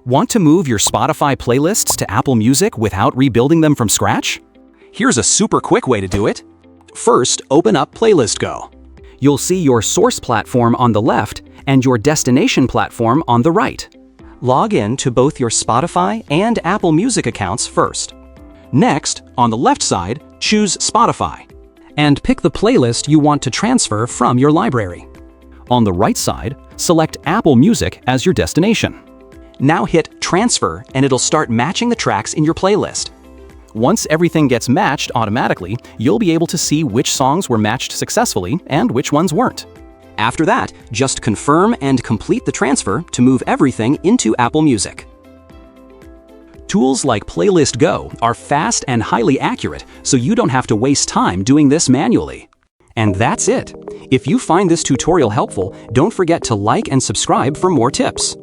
Want to move your Spotify playlists to Apple Music without rebuilding them from scratch? Here's a super quick way to do it. First, open up Playlist Go. You'll see your source platform on the left and your destination platform on the right. Log in to both your Spotify and Apple Music accounts first. Next, on the left side, choose Spotify and pick the playlist you want to transfer from your library. On the right side, select Apple Music as your destination. Now hit Transfer and it'll start matching the tracks in your playlist. Once everything gets matched automatically, you'll be able to see which songs were matched successfully and which ones weren't. After that, just confirm and complete the transfer to move everything into Apple Music. Tools like Playlist Go are fast and highly accurate, so you don't have to waste time doing this manually. And that's it. If you find this tutorial helpful, don't forget to like and subscribe for more tips.